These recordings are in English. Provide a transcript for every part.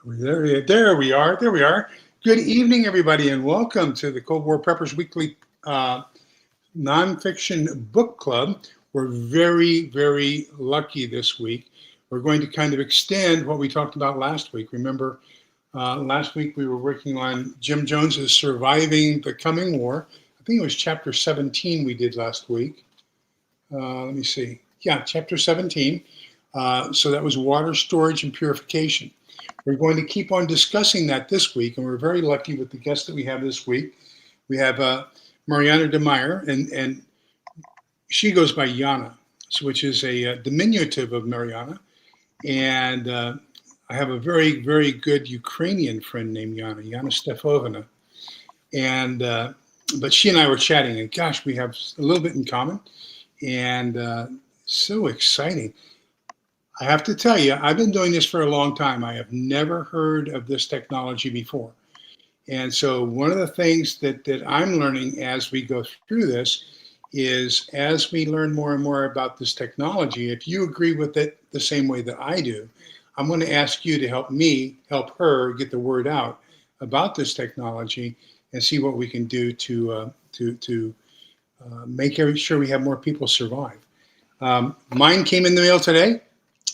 There we are. There we are. Good evening, everybody, and welcome to the Cold War Preppers Weekly Nonfiction Book Club. We're very, very lucky this week. We're going to kind of extend what we talked about last week. Remember, last week we were working on Jim Jones's Surviving the Coming War. I think it was chapter 17 we did last week. Let me see. Yeah, chapter 17. So that was water storage and purification. We're going to keep on discussing that this week, and we're very lucky with the guests that we have this week. We have Mira DeMyer, and she goes by Yana, which is a diminutive of Mariana. And I have a very, very good Ukrainian friend named Yana Stefovna. And but she and I were chatting, and gosh, we have a little bit in common, and so exciting. I have to tell you, I've been doing this for a long time. I have never heard of this technology before. And so one of the things that I'm learning as we go through this is as we learn more and more about this technology, if you agree with it the same way that I do, I'm going to ask you to help me help her get the word out about this technology and see what we can do to make sure we have more people survive. Mine came in the mail today.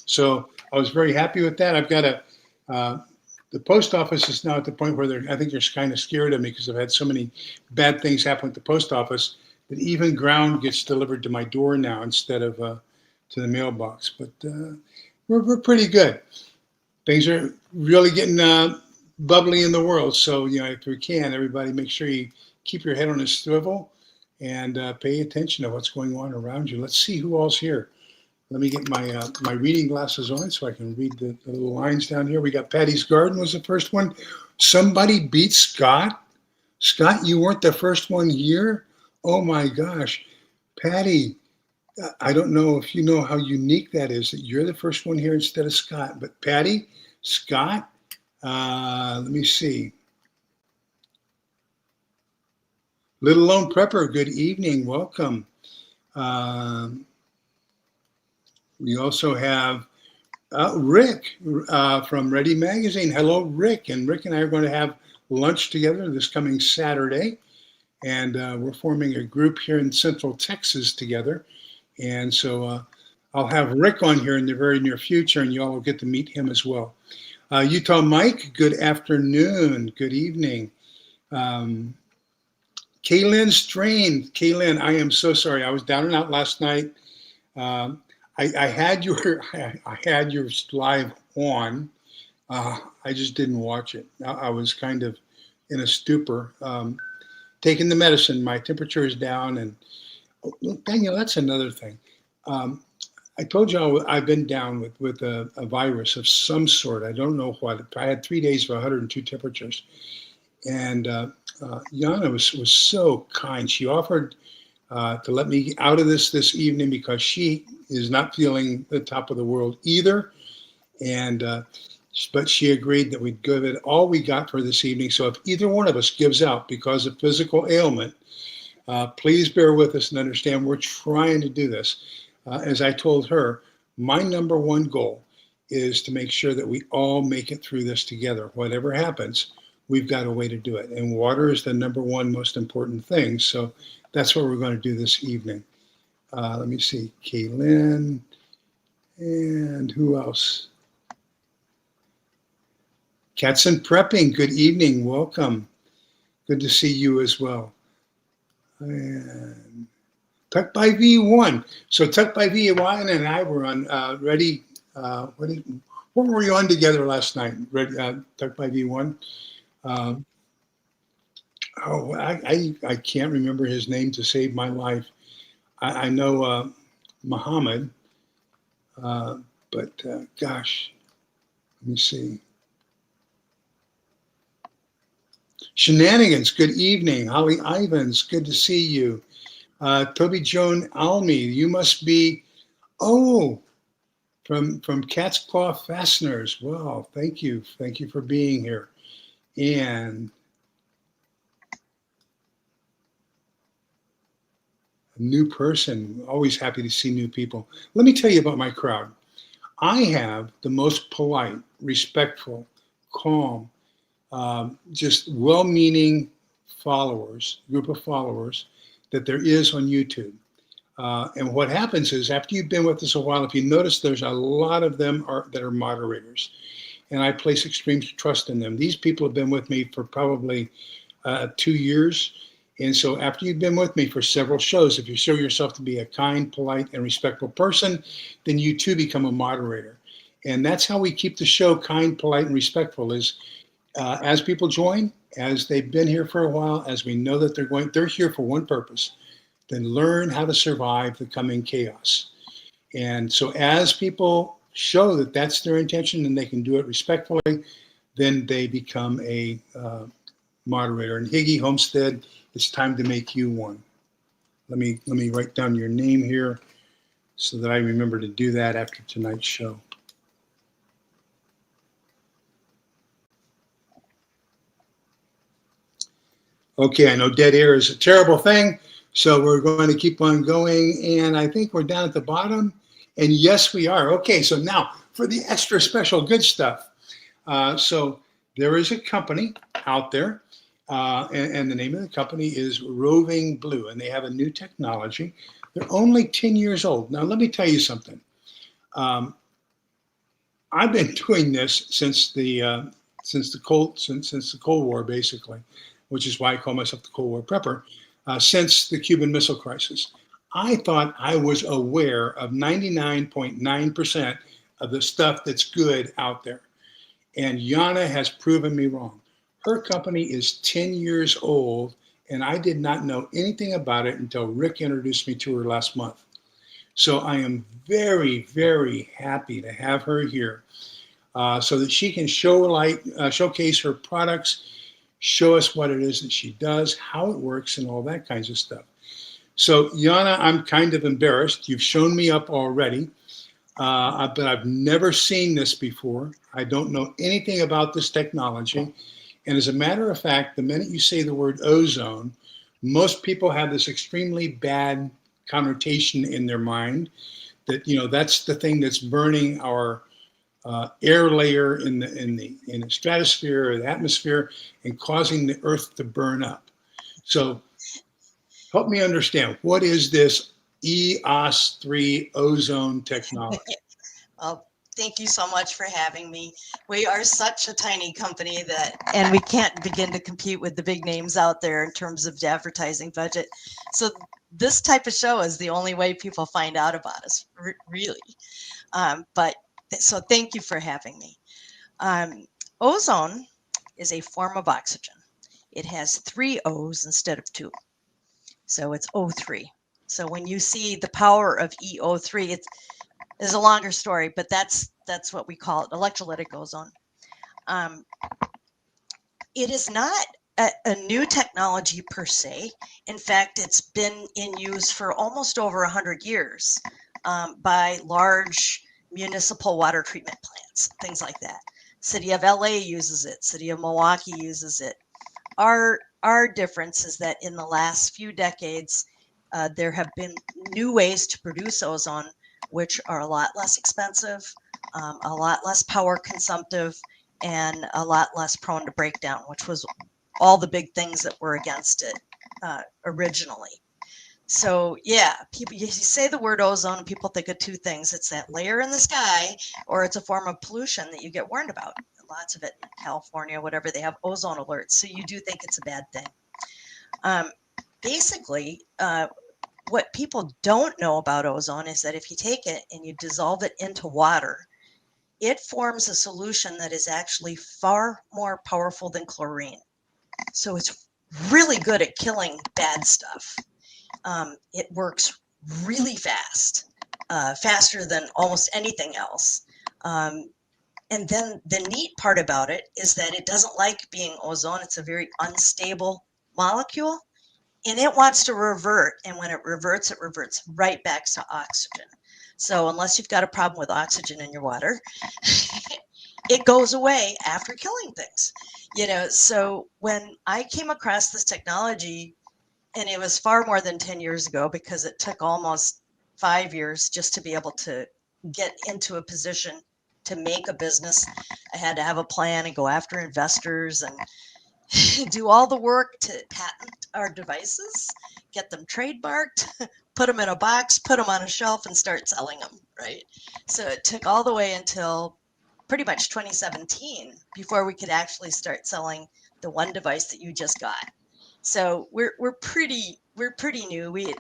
So I was very happy with that. I've got the post office is now at the point where I think they're kind of scared of me because I've had so many bad things happen at the post office that even ground gets delivered to my door now instead of to the mailbox. But we're pretty good. Things are really getting bubbly in the world. So, if we can, everybody make sure you keep your head on a swivel and pay attention to what's going on around you. Let's see who all's here. Let me get my reading glasses on so I can read the little lines down here. We got Patty's Garden was the first one. Somebody beat Scott. Scott, you weren't the first one here? Oh my gosh. Patty, I don't know if you know how unique that is, that you're the first one here instead of Scott. But Patty, Scott, let me see. Little Lone Prepper, good evening. Welcome. We also have Rick from Ready Magazine. Hello, Rick. And Rick and I are going to have lunch together this coming Saturday. And we're forming a group here in Central Texas together. And so I'll have Rick on here in the very near future, and you all will get to meet him as well. Utah Mike, good afternoon. Good evening. Kaylin Strain. Kaylin, I am so sorry. I was down and out last night. I had your live on. I just didn't watch it. I was kind of in a stupor, taking the medicine. My temperature is down, and Daniel, that's another thing. I told you I've been down with a virus of some sort. I don't know what. I had 3 days of 102 temperatures, and Yana was so kind. She offered to let me out of this evening because she is not feeling the top of the world either. And but she agreed that we'd give it all we got for this evening. So if either one of us gives out because of physical ailment, please bear with us and understand we're trying to do this. As I told her, my number one goal is to make sure that we all make it through this together. Whatever happens, we've got a way to do it. And water is the number one most important thing. So that's what we're going to do this evening. Let me see, Kaylin, and who else? Cats and Prepping, good evening, welcome. Good to see you as well. And Tuck by V1. So Tuck by V1 and I were on Ready. What were we on together last night? Tuck by V1. I can't remember his name to save my life. I know Muhammad, but gosh, let me see. Shenanigans, good evening. Holly Ivans, good to see you. Toby Joan Almy, you must be, from Cat's Claw Fasteners. Wow, thank you. Thank you for being here. And a new person, always happy to see new people. Let me tell you about my crowd. I have the most polite, respectful, calm, just well-meaning group of followers that there is on YouTube. And what happens is after you've been with us a while, if you notice, there's a lot of them that are moderators, and I place extreme trust in them. These people have been with me for probably 2 years. And so after you've been with me for several shows, if you show yourself to be a kind, polite, and respectful person, then you too become a moderator. And that's how we keep the show kind, polite, and respectful is as people join, as they've been here for a while, as we know that they're here for one purpose, then learn how to survive the coming chaos. And so as people show that that's their intention and they can do it respectfully, then they become a moderator. And Higgy Homestead, it's time to make you one. Let me write down your name here so that I remember to do that after tonight's show. Okay, I know dead air is a terrible thing, so we're going to keep on going, and I think we're down at the bottom, and yes, we are. Okay, so now for the extra special good stuff. So there is a company out there, and the name of the company is Roving Blue, and they have a new technology. They're only 10 years old. Now, let me tell you something. I've been doing this since the Cold War, basically, which is why I call myself the Cold War prepper, since the Cuban Missile Crisis. I thought I was aware of 99.9% of the stuff that's good out there. And Yana has proven me wrong. Her company is 10 years old, and I did not know anything about it until Rick introduced me to her last month. So I am very, very happy to have her here so that she can showcase her products, show us what it is that she does, how it works, and all that kinds of stuff. So Yana, I'm kind of embarrassed. You've shown me up already, but I've never seen this before. I don't know anything about this technology. And as a matter of fact, the minute you say the word ozone, most people have this extremely bad connotation in their mind that, you know, that's the thing that's burning our air layer in the stratosphere or the atmosphere and causing the Earth to burn up. So help me understand, what is this EOS3 ozone technology? Well, thank you so much for having me. We are such a tiny company and we can't begin to compete with the big names out there in terms of the advertising budget. So this type of show is the only way people find out about us, really. So thank you for having me. Ozone is a form of oxygen. It has 3 O's instead of 2. So it's O3. So when you see the power of EO3, it's a longer story, but that's what we call it, electrolytic ozone. It is not a new technology per se. In fact, it's been in use for almost over 100 years by large municipal water treatment plants, things like that. City of LA uses it. City of Milwaukee uses it. Our difference is that in the last few decades, there have been new ways to produce ozone, which are a lot less expensive, a lot less power consumptive, and a lot less prone to breakdown, which was all the big things that were against it originally. So yeah, you say the word ozone and people think of 2 things. It's that layer in the sky, or it's a form of pollution that you get warned about. Lots of it in California, whatever, they have ozone alerts. So you do think it's a bad thing. Basically, what people don't know about ozone is that if you take it and you dissolve it into water, it forms a solution that is actually far more powerful than chlorine. So it's really good at killing bad stuff. It works really fast, faster than almost anything else. And then the neat part about it is that it doesn't like being ozone. It's a very unstable molecule, and it wants to revert. And when it reverts right back to oxygen. So unless you've got a problem with oxygen in your water, it goes away after killing things. You know, so when I came across this technology, and it was far more than 10 years ago because it took almost 5 years just to be able to get into a position to make a business, I had to have a plan and go after investors and do all the work to patent our devices, get them trademarked, put them in a box, put them on a shelf, and start selling them, right? So it took all the way until pretty much 2017 before we could actually start selling the one device that you just got. So we're pretty new. We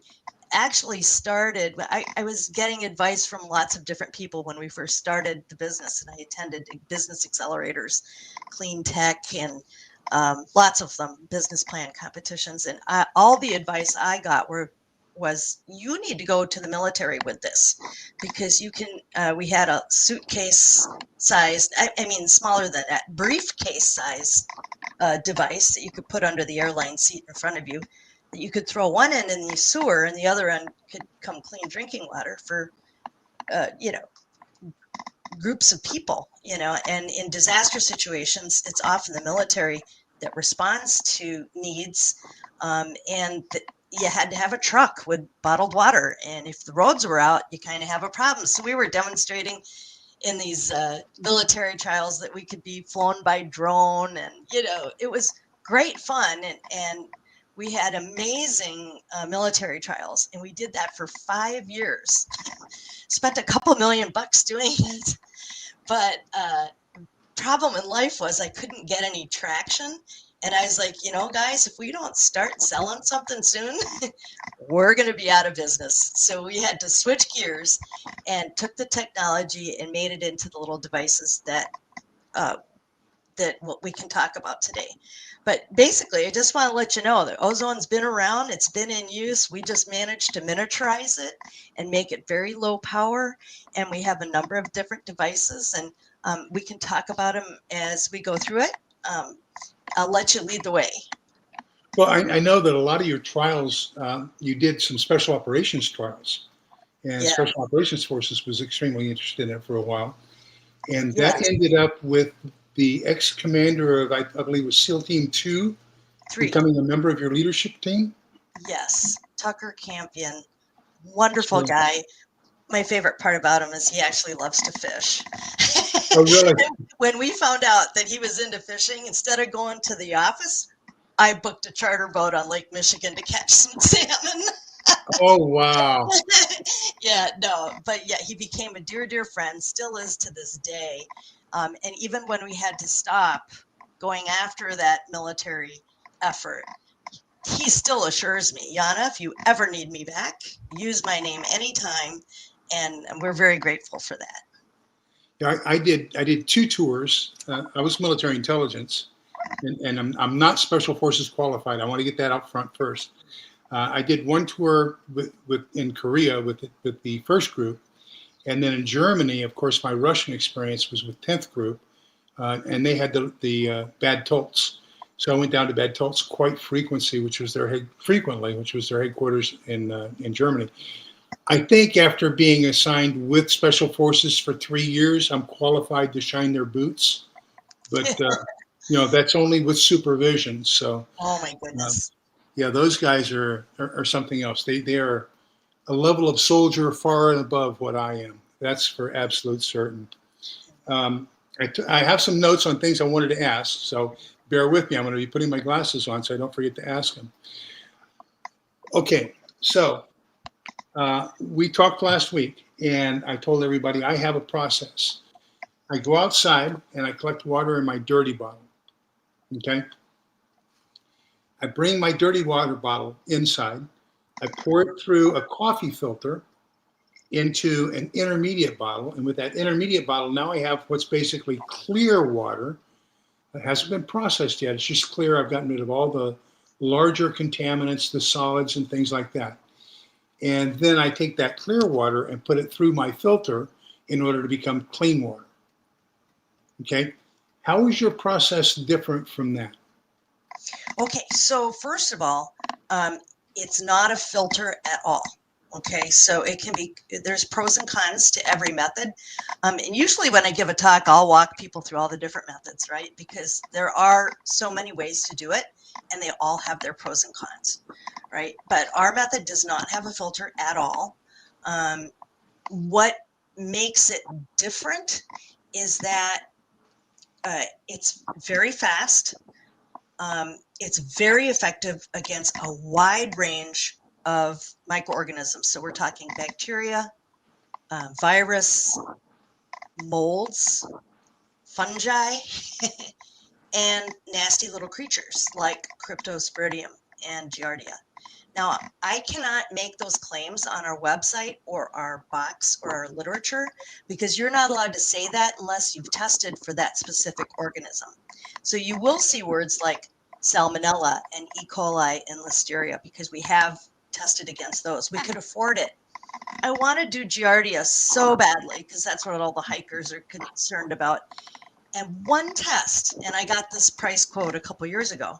actually started, I was getting advice from lots of different people when we first started the business, and I attended business accelerators, clean tech, and lots of them, business plan competitions. And all the advice I got was you need to go to the military with this, because you can, we had a suitcase sized, I mean, smaller than that, briefcase size device that you could put under the airline seat in front of you, that you could throw one end in the sewer and the other end could come clean drinking water for, groups of people, and in disaster situations, it's often the military that responds to needs. You had to have a truck with bottled water. And if the roads were out, you kind of have a problem. So we were demonstrating in these military trials that we could be flown by drone. And, it was great fun. And we had amazing military trials. And we did that for 5 years. Spent a couple $1 million doing it. But problem in life was I couldn't get any traction. And I was like, guys, if we don't start selling something soon, we're going to be out of business. So we had to switch gears and took the technology and made it into the little devices that what we can talk about today. But basically, I just want to let you know that ozone's been around. It's been in use. We just managed to miniaturize it and make it very low power. And we have a number of different devices, and we can talk about them as we go through it. I'll let you lead the way. Well, I know that a lot of your trials, you did some special operations trials, and Yeah. Special Operations Forces was extremely interested in it for a while. And that Yes. ended up with the ex-commander of, I believe it was SEAL Team 2, 3. becoming a member of your leadership team? Yes. Tucker Campion. Wonderful guy. My favorite part about him is he actually loves to fish. Oh, really? When we found out that he was into fishing, instead of going to the office, I booked a charter boat on Lake Michigan to catch some salmon. Oh, wow. He became a dear friend, still is to this day. And even when we had to stop going after that military effort, he still assures me, Yana, if you ever need me back, use my name anytime. And we're very grateful for that. Yeah, I did 2 tours. I was military intelligence, and I'm not Special Forces qualified. I want to get that up front first. I did 1 tour in Korea with the first group, and then in Germany, of course, my Russian experience was with 10th group, and they had the Bad Tolz. So I went down to Bad Tolz quite frequently, which was their headquarters in Germany. I think after being assigned with Special Forces for 3 years, I'm qualified to shine their boots, but that's only with supervision. So, oh my goodness. Yeah, those guys are something else. They are a level of soldier far and above what I am. That's for absolute certain. I have some notes on things I wanted to ask, so bear with me. I'm going to be putting my glasses on so I don't forget to ask them. Okay, so we talked last week, and I told everybody I have a process. I go outside and I collect water in my dirty bottle. Okay? I bring my dirty water bottle inside. I pour it through a coffee filter into an intermediate bottle. And with that intermediate bottle, now I have what's basically clear water. It hasn't been processed yet. It's just clear. I've gotten rid of all the larger contaminants, the solids, and things like that. And then I take that clear water and put it through my filter in order to become clean water. Okay? How is your process different from that? Okay, so first of all, it's not a filter at all. Okay, so it can be, there's pros and cons to every method. And usually when I give a talk, I'll walk people through all the different methods, right? Because there are so many ways to do it, and they all have their pros and cons, right? But our method does not have a filter at all. What makes it different is that it's very fast. It's very effective against a wide range of microorganisms. So we're talking bacteria, virus, molds, fungi, and nasty little creatures like Cryptosporidium and Giardia. Now, I cannot make those claims on our website or our box or our literature because you're not allowed to say that unless you've tested for that specific organism. So you will see words like Salmonella and E. coli and Listeria because we have tested against those. We could afford it. I want to do Giardia so badly because that's what all the hikers are concerned about. And one test, and I got this price quote a couple years ago,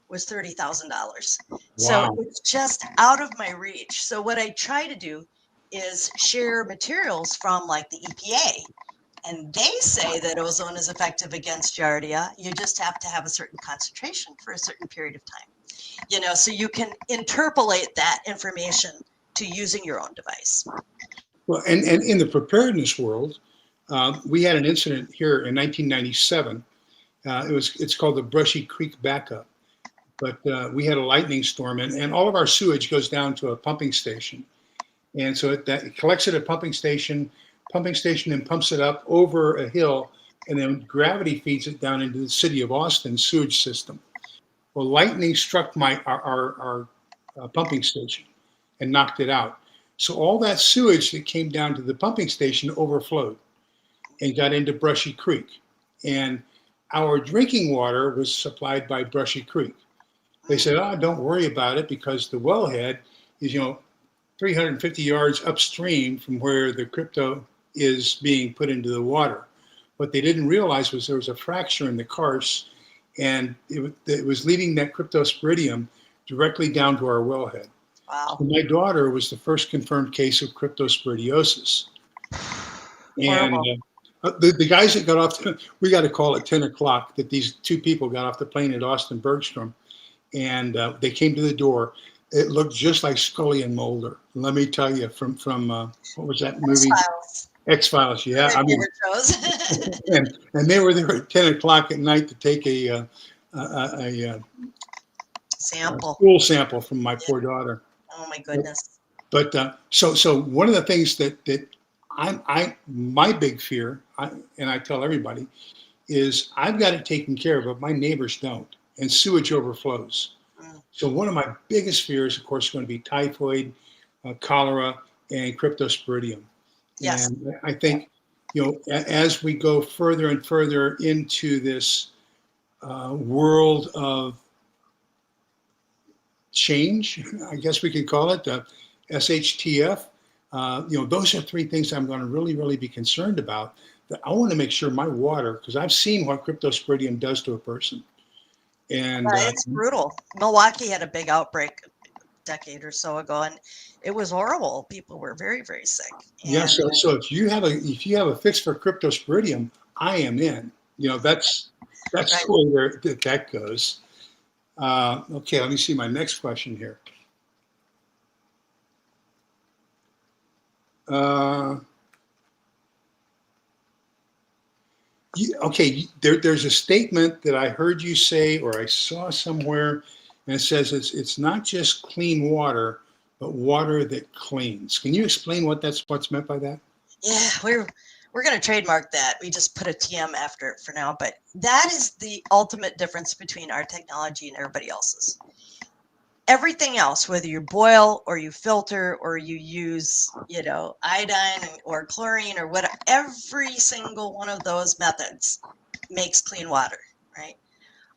was $30,000. So Wow. it's just out of my reach. So what I try to do is share materials from like the EPA. And they say that ozone is effective against Giardia. You just have to have a certain concentration for a certain period of time. So you can interpolate that information to using your own device. Well, and in the preparedness world, we had an incident here in 1997. It's called the Brushy Creek backup. But we had a lightning storm, and all of our sewage goes down to a pumping station. And so it collects at a pumping station then pumps it up over a hill, and then gravity feeds it down into the city of Austin sewage system. Well, lightning struck our pumping station and knocked it out. So all that sewage that came down to the pumping station overflowed and got into Brushy Creek. And our drinking water was supplied by Brushy Creek. They said, don't worry about it because the wellhead is, 350 yards upstream from where the crypto is being put into the water. What they didn't realize was there was a fracture in the karst, and it was leading that Cryptosporidium directly down to our wellhead. Wow. So my daughter was the first confirmed case of cryptosporidiosis. And the guys that got off, we got a call at 10 o'clock that these two people got off the plane at Austin Bergstrom, and they came to the door. It looked just like Scully and Mulder. Let me tell you, from what was that movie? X-Files. X-Files, yeah. I mean, and they were there at 10 o'clock at night to take a stool sample from my poor daughter. Oh my goodness. But so one of the things that my big fear, and I tell everybody, is I've got it taken care of, but my neighbors don't, and sewage overflows. So one of my biggest fears, of course, is going to be typhoid, cholera, and Cryptosporidium. Yes. And I think, as we go further and further into this world of change, I guess we could call it, SHTF, those are three things I'm going to really, really be concerned about. That I want to make sure my water, because I've seen what Cryptosporidium does to a person. And it's brutal. Milwaukee had a big outbreak a decade or so ago, and it was horrible. People were very, very sick. Yeah. So if you have a fix for Cryptosporidium, I am in. That's right. The way that goes. Okay. Let me see my next question here. There's a statement that I heard you say, or I saw somewhere, and it says it's not just clean water, but water that cleans. Can you explain what's meant by that? Yeah, we're going to trademark that. We just put a TM after it for now, but that is the ultimate difference between our technology and everybody else's. Everything else, whether you boil or you filter or you use, iodine or chlorine or whatever, every single one of those methods makes clean water, right?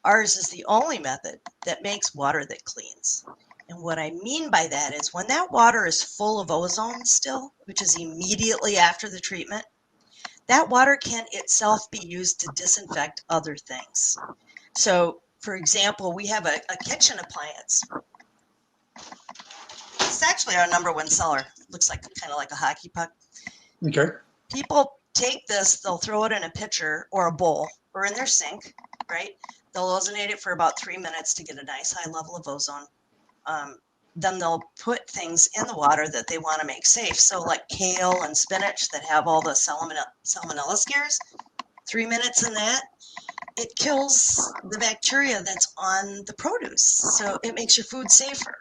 Ours is the only method that makes water that cleans. And what I mean by that is when that water is full of ozone still, which is immediately after the treatment, that water can itself be used to disinfect other things. So, for example, we have a kitchen appliance. It's actually our number one seller. It looks like kind of like a hockey puck. Okay. People take this, they'll throw it in a pitcher or a bowl or in their sink, right? They'll ozonate it for about 3 minutes to get a nice high level of ozone. Then they'll put things in the water that they want to make safe. So like kale and spinach that have all the salmonella scares, 3 minutes in that, it kills the bacteria that's on the produce. So it makes your food safer.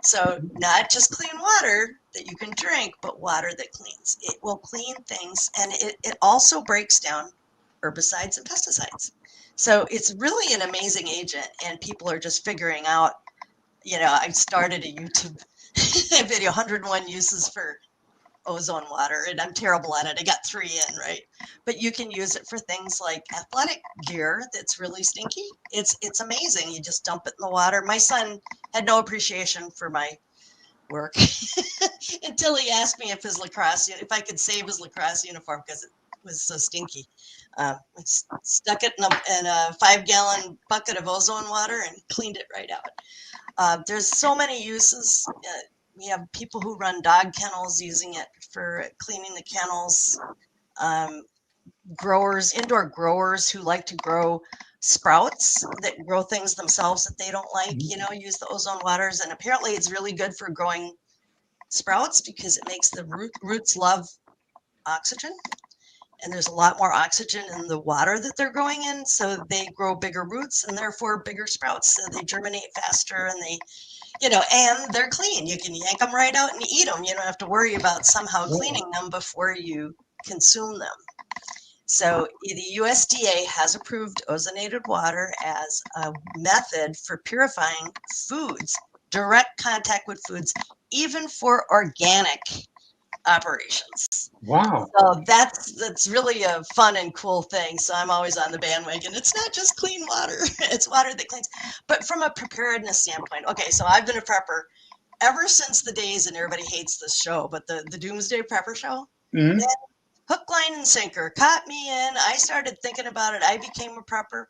So not just clean water that you can drink, but water that cleans. It will clean things, and it also breaks down herbicides and pesticides. So it's really an amazing agent, and people are just figuring out, I started a YouTube video, 101 uses for ozone water, and I'm terrible at it. I got 3 in, right? But you can use it for things like athletic gear that's really stinky. It's amazing. You just dump it in the water. My son had no appreciation for my work until he asked me if I could save his lacrosse uniform because it was so stinky. I stuck it in a 5-gallon bucket of ozone water and cleaned it right out. There's so many uses. We have people who run dog kennels using it for cleaning the kennels. Indoor growers who like to grow sprouts that grow things themselves that they don't like, use the ozone waters. And apparently it's really good for growing sprouts because it makes the roots love oxygen. And there's a lot more oxygen in the water that they're growing in. So they grow bigger roots and therefore bigger sprouts. So they germinate faster and and they're clean. You can yank them right out and eat them. You don't have to worry about somehow cleaning them before you consume them. So the USDA has approved ozonated water as a method for purifying foods, direct contact with foods, even for organic operations. Wow. So that's really a fun and cool thing. So I'm always on the bandwagon. It's not just clean water. It's water that cleans. But from a preparedness standpoint, okay, so I've been a prepper ever since the days, and everybody hates this show, but the Doomsday Prepper show. Mm-hmm. Hook, line, and sinker caught me in. I started thinking about it. I became a prepper.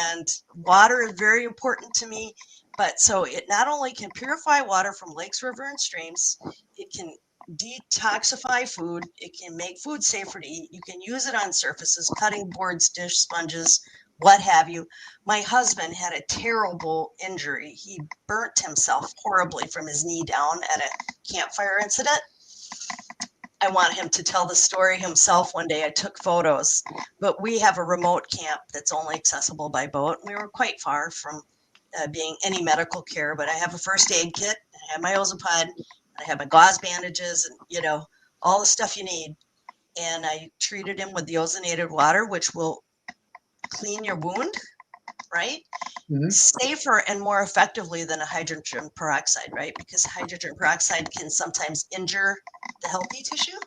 And water is very important to me. But so it not only can purify water from lakes, rivers, and streams, it can detoxify food. It can make food safer to eat. You can use it on surfaces, cutting boards, dish sponges, what have you. My husband had a terrible injury. He burnt himself horribly from his knee down at a campfire incident. I want him to tell the story himself one day. I took photos, but we have a remote camp that's only accessible by boat. We were quite far from being any medical care, but I have a first aid kit. I have my Ozapod. I have my gauze bandages and, all the stuff you need. And I treated him with the ozonated water, which will clean your wound, right? Mm-hmm. Safer and more effectively than a hydrogen peroxide, right? Because hydrogen peroxide can sometimes injure the healthy tissue,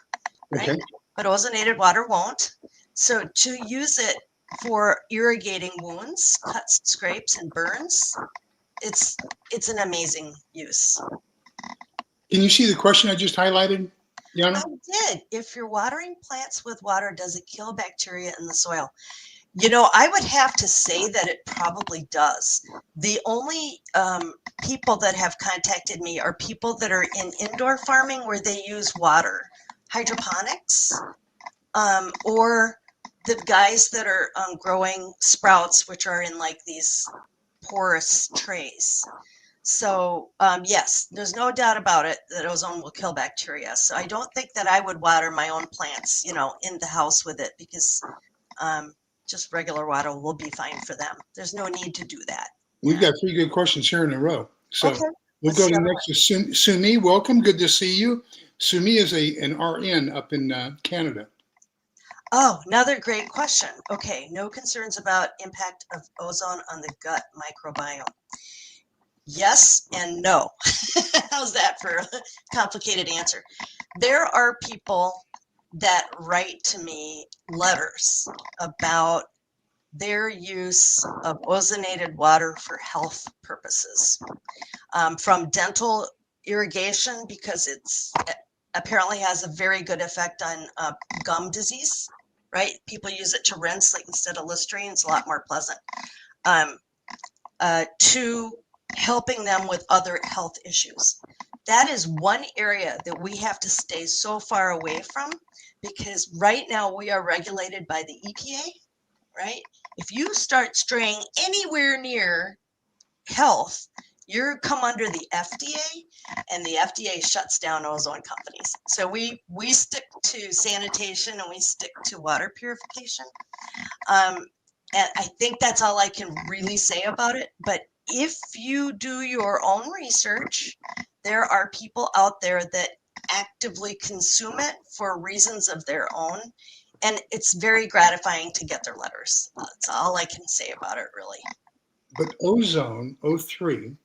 right? Okay. But ozonated water won't. So to use it for irrigating wounds, cuts, scrapes, and burns, it's an amazing use. Can you see the question I just highlighted, Yana? I did. If you're watering plants with water, does it kill bacteria in the soil? I would have to say that it probably does. The only people that have contacted me are people that are in indoor farming where they use water, hydroponics, or the guys that are growing sprouts, which are in like these porous trays. So yes, there's no doubt about it that ozone will kill bacteria. So I don't think that I would water my own plants, in the house with it because just regular water will be fine for them. There's no need to do that. We've got 3 good questions here in a row. So okay. We'll go to next to Sumi. Welcome. Good to see you. Sumi is an RN up in Canada. Oh, another great question. Okay. No concerns about impact of ozone on the gut microbiome. Yes and no. How's that for a complicated answer? There are people that write to me letters about their use of ozonated water for health purposes, from dental irrigation, because it's apparently has a very good effect on gum disease, right? People use it to rinse, like instead of Listerine, it's a lot more pleasant, to helping them with other health issues. That is one area that we have to stay so far away from, because right now we are regulated by the EPA, right? If you start straying anywhere near health, you come under the FDA, and the FDA shuts down ozone companies. So we stick to sanitation and we stick to water purification. And I think that's all I can really say about it. But if you do your own research, there are people out there that actively consume it for reasons of their own. And it's very gratifying to get their letters. That's all I can say about it, really. But ozone, O3,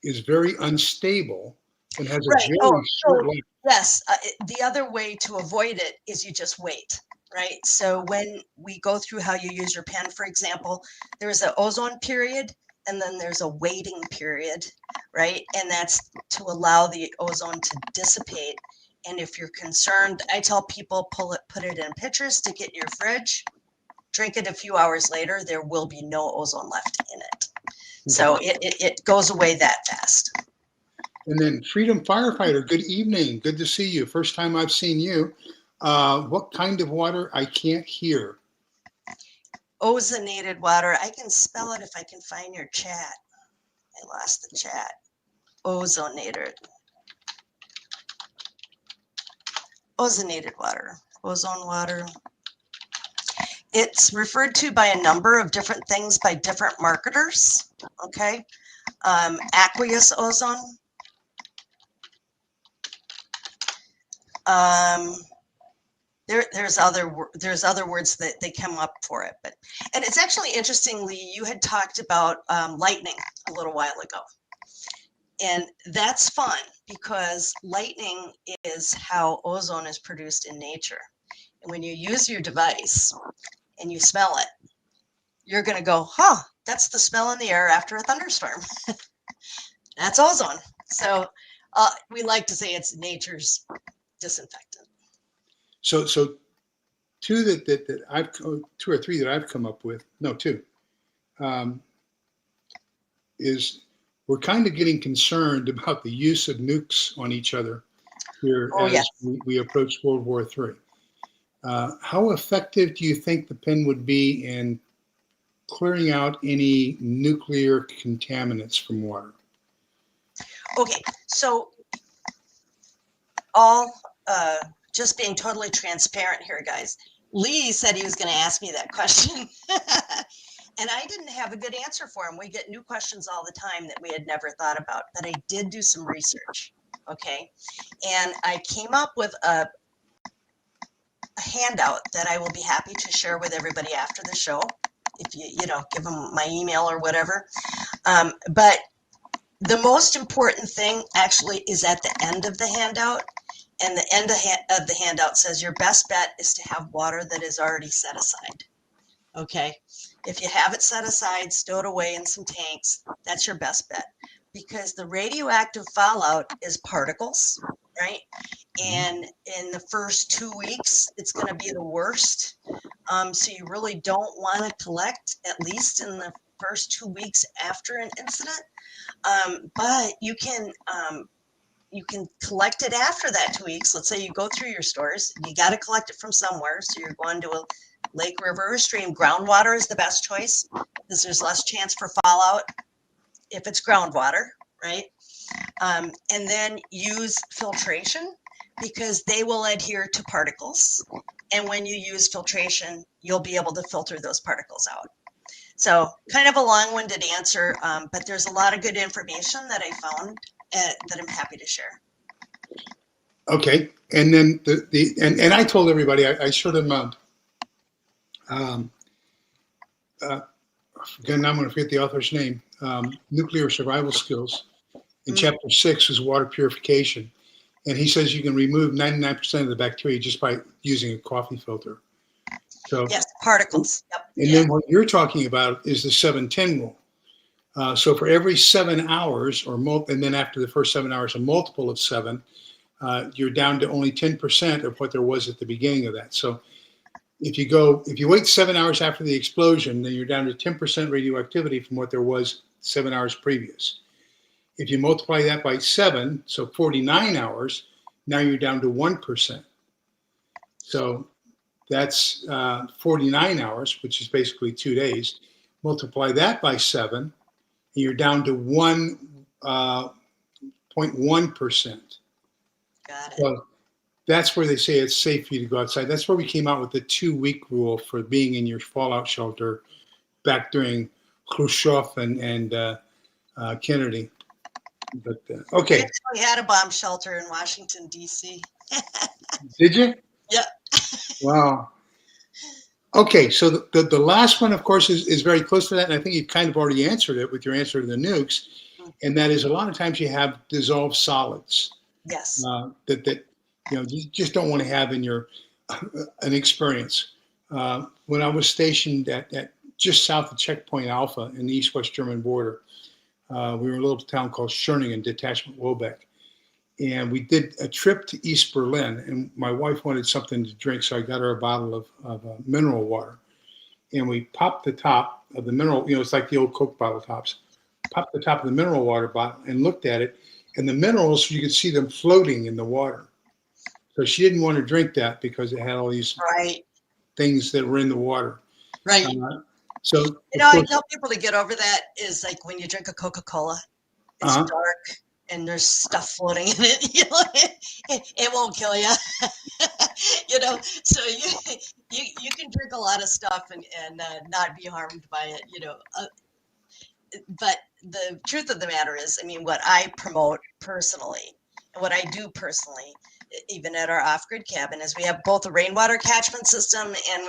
is very unstable and has a Right. very Oh, short so life. yes. The other way to avoid it is you just wait, right? So when we go through how you use your pen, for example, there's an ozone period and then there's a waiting period, right? And that's to allow the ozone to dissipate. And if you're concerned, I tell people put it in pitchers, stick it in your fridge, drink it a few hours later, there will be no ozone left in it. So it goes away that fast. And then Freedom Firefighter, good evening. Good to see you. First time I've seen you. What kind of water? I can't hear. Ozonated water. I can spell it if I can find your chat. I lost the chat. Ozonated. Ozonated water. Ozone water. It's referred to by a number of different things by different marketers. Okay. Aqueous ozone. There's other words that they come up for it, and it's actually interestingly, you had talked about lightning a little while ago, and that's fun because lightning is how ozone is produced in nature. And when you use your device and you smell it, you're going to go, huh, that's the smell in the air after a thunderstorm. That's ozone. So we like to say it's nature's disinfectant. So two that I've, two or three that I've come up with, no, two, is we're kind of getting concerned about the use of nukes on each other here as yes. we approach World War III. How effective do you think the pen would be in clearing out any nuclear contaminants from water? Okay, so all just being totally transparent here, guys. Lee said he was going to ask me that question. And I didn't have a good answer for him. We get new questions all the time that we had never thought about, but I did do some research. Okay. And I came up with a handout that I will be happy to share with everybody after the show. If you give them my email or whatever. But the most important thing actually is at the end of the handout. And the end of the handout says your best bet is to have water that is already set aside. Okay. If you have it set aside, stow it away in some tanks, that's your best bet. Because the radioactive fallout is particles, right? And in the first 2 weeks, it's going to be the worst. So you really don't want to collect, at least in the first 2 weeks after an incident. But you can collect it after that 2 weeks. Let's say you go through your stores, you got to collect it from somewhere. So you're going to a lake, river, or stream. Groundwater is the best choice because there's less chance for fallout if it's groundwater, right? And then use filtration because they will adhere to particles. And when you use filtration, you'll be able to filter those particles out. So kind of a long-winded answer, but there's a lot of good information that I found that I'm happy to share. Okay, and then and I told everybody I showed them again, I'm going to forget the author's name. Nuclear Survival Skills. In chapter 6 is water purification, and he says you can remove 99% of the bacteria just by using a coffee filter. So yes, particles. Yep. And then what you're talking about is the 7-10 rule. So for every 7 hours, and then after the first 7 hours, a multiple of 7, you're down to only 10% of what there was at the beginning of that. So if you wait 7 hours after the explosion, then you're down to 10% radioactivity from what there was 7 hours previous. If you multiply that by 7, so 49 hours, now you're down to 1%. So that's 49 hours, which is basically 2 days. Multiply that by 7, and you're down to 1 0.1%. Got it. So that's where they say it's safe for you to go outside. That's where we came out with the 2-week rule for being in your fallout shelter back during Khrushchev and Kennedy. But okay, We actually had a bomb shelter in Washington, D.C. did you? Yeah. Wow. Okay, so the last one, of course, is very close to that, and I think you've kind of already answered it with your answer to the nukes, and that is a lot of times you have dissolved solids Yes. that you just don't want to have in your an experience. When I was stationed at just south of Checkpoint Alpha in the East-West German border, we were in a little town called Schöningen, Detachment Wobeck. And we did a trip to East Berlin, and my wife wanted something to drink, so I got her a bottle of mineral water. And we popped the top of the mineral, it's like the old Coke bottle tops, popped the top of the mineral water bottle and looked at it, and the minerals, you could see them floating in the water. So she didn't want to drink that because it had all these things that were in the water. Right. So I tell people to get over that is like when you drink a Coca-Cola, it's dark and there's stuff floating in it. It won't kill you. So you can drink a lot of stuff and not be harmed by it. But the truth of the matter is, what I promote personally and what I do personally, even at our off-grid cabin, is we have both a rainwater catchment system and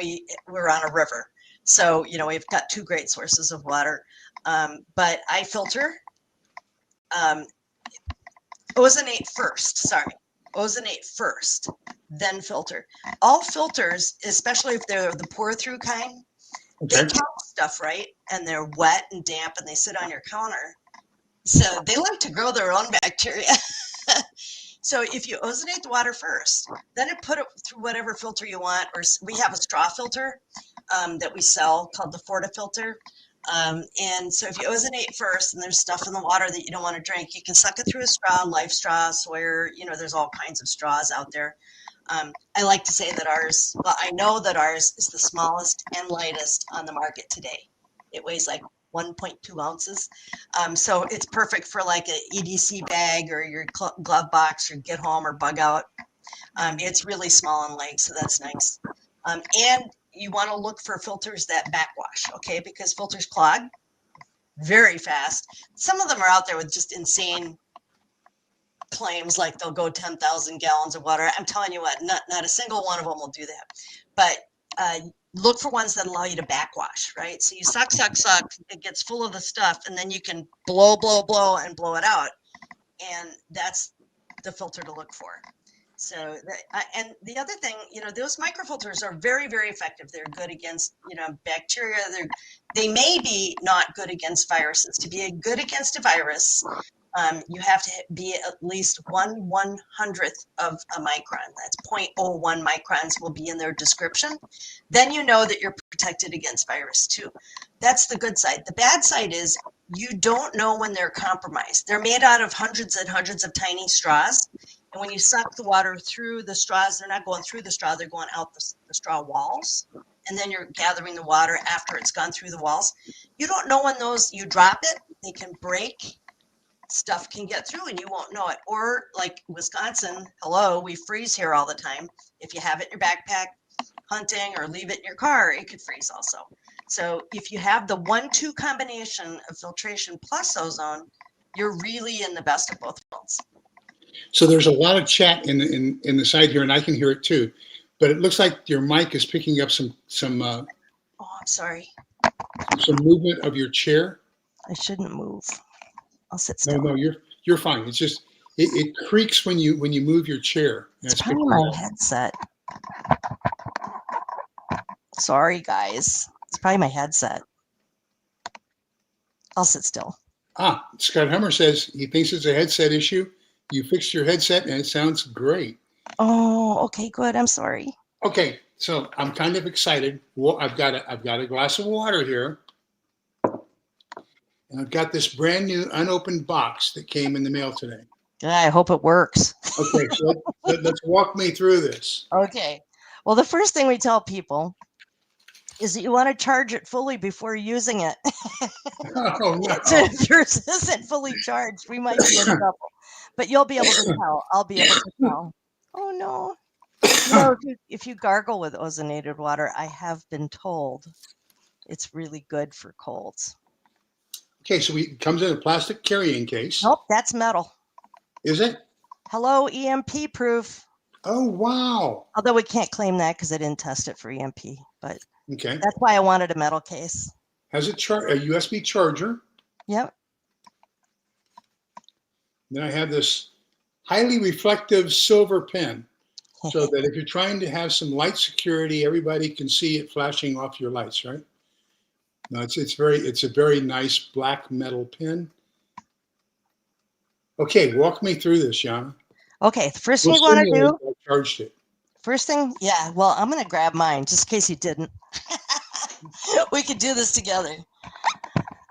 we're on a river. So, we've got 2 great sources of water. But I filter, ozonate first, then filter. All filters, especially if they're the pour-through kind, they count stuff, right? And they're wet and damp and they sit on your counter. So they like to grow their own bacteria. So if you ozonate the water first, then put it through whatever filter you want, or we have a straw filter that we sell called the Fortifilter. And so if you ozonate first and there's stuff in the water that you don't want to drink, you can suck it through a straw, Life Straw, Sawyer, there's all kinds of straws out there. I like to say that I know that ours is the smallest and lightest on the market today. It weighs like 1.2 ounces. So it's perfect for like an EDC bag or your glove box or get home or bug out. It's really small and light, so that's nice. And you want to look for filters that backwash, okay? Because filters clog very fast. Some of them are out there with just insane claims, like they'll go 10,000 gallons of water. I'm telling you what, not a single one of them will do that. But look for ones that allow you to backwash, right? So you suck, it gets full of the stuff, and then you can blow, and blow it out. And that's the filter to look for. So, and the other thing, those microfilters are very, very effective. They're good against, bacteria. They may be not good against viruses. To be good against a virus, you have to be at least 1/100th of a micron. That's 0.01 microns will be in their description. Then you know that you're protected against virus too. That's the good side. The bad side is you don't know when they're compromised. They're made out of hundreds and hundreds of tiny straws. And when you suck the water through the straws, they're not going through the straw, they're going out the straw walls. And then you're gathering the water after it's gone through the walls. You don't know when you drop it, they can break. Stuff can get through and you won't know it. Or like Wisconsin, we freeze here all the time. If you have it in your backpack hunting or leave it in your car, it could freeze also. So if you have the 1-2 combination of filtration plus ozone, you're really in the best of both worlds. So there's a lot of chat in the side here, and I can hear it too. But it looks like your mic is picking up some. Oh, I'm sorry. Some movement of your chair. I shouldn't move. I'll sit still. No, you're fine. It's just it creaks when you move your chair. It's probably my headset. Sorry, guys. It's probably my headset. I'll sit still. Scott Hummer says he thinks it's a headset issue. You fixed your headset and it sounds great. Oh, okay, good. I'm sorry. Okay, so I'm kind of excited. Well, I've got a glass of water here. And I've got this brand new unopened box that came in the mail today. I hope it works. Okay, so let's walk me through this. Okay. Well, the first thing we tell people is that you want to charge it fully before using it. Oh, no. So if yours isn't fully charged, we might be in trouble. But you'll be able to tell. I'll be able to tell. Oh no. You know, if you gargle with ozonated water, I have been told it's really good for colds. Okay, so it comes in a plastic carrying case. Nope, that's metal. Is it? Hello, EMP proof. Oh, wow. Although we can't claim that because I didn't test it for EMP, but Okay. that's why I wanted a metal case. Has a USB charger. Yep. Then I have this highly reflective silver pen, so that if you're trying to have some light security, everybody can see it flashing off your lights, right? No, it's a very nice black metal pen. Okay, walk me through this, Yana. Okay, the first thing you want to do. I charged it. First thing, yeah. Well, I'm going to grab mine just in case you didn't. We could do this together.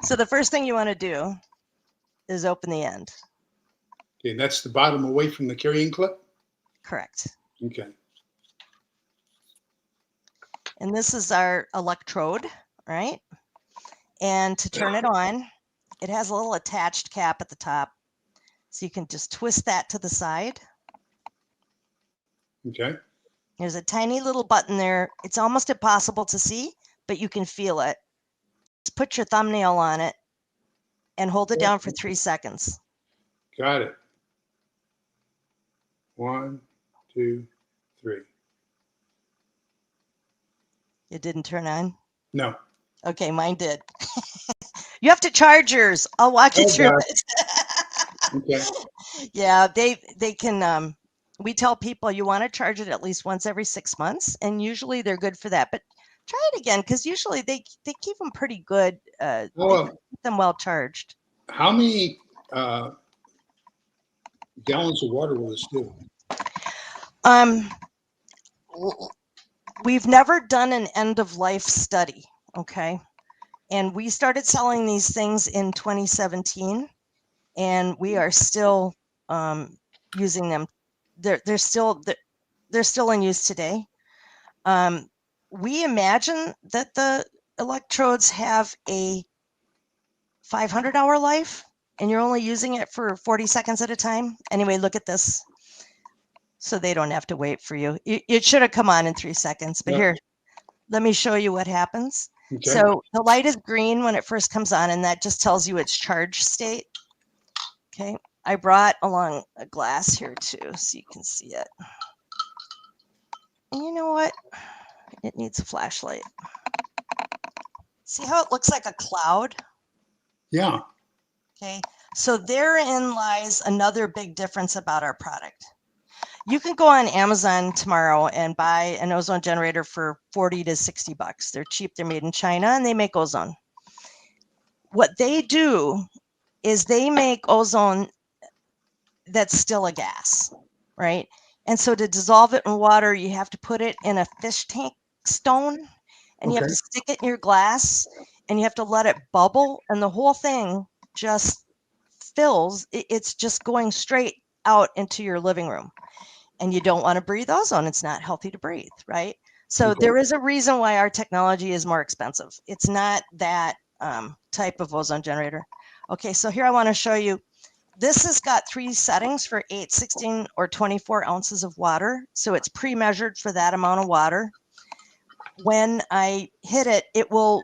So the first thing you want to do is open the end. Okay, that's the bottom away from the carrying clip? Correct. Okay. And this is our electrode, right? And to turn it on, it has a little attached cap at the top. So you can just twist that to the side. Okay. There's a tiny little button there. It's almost impossible to see, but you can feel it. Just put your thumbnail on it and hold it down for 3 seconds. Got it. 1, 2, 3. It didn't turn on? No. Okay, mine did. You have to charge yours. I'll walk you through it. Okay. Yeah, they can. We tell people you want to charge it at least once every 6 months, and usually they're good for that. But try it again, because usually they keep them pretty good. They keep them well charged. How many gallons of water will this do? We've never done an end of life study, okay? And we started selling these things in 2017, and we are still using them. They're still in use today. We imagine that the electrodes have a 500-hour life, and you're only using it for 40 seconds at a time. Anyway, look at this. So they don't have to wait for you. It should have come on in 3 seconds, but here, let me show you what happens. Okay. So the light is green when it first comes on, and that just tells you its charge state. Okay, I brought along a glass here too, so you can see it. And you know what? It needs a flashlight. See how it looks like a cloud? Yeah. Okay, so therein lies another big difference about our product. You can go on Amazon tomorrow and buy an ozone generator for $40 to $60. They're cheap. They're made in China, and they make ozone. What they do is they make ozone that's still a gas, right? And so to dissolve it in water, you have to put it in a fish tank stone, and you have to stick it in your glass, and you have to let it bubble, and the whole thing just fills. It's just going straight out into your living room. And you don't want to breathe ozone. It's not healthy to breathe, right? So there is a reason why our technology is more expensive. It's not that type of ozone generator. Okay, so here I want to show you. This has got 3 settings for 8, 16, or 24 ounces of water. So it's pre-measured for that amount of water. When I hit it, it will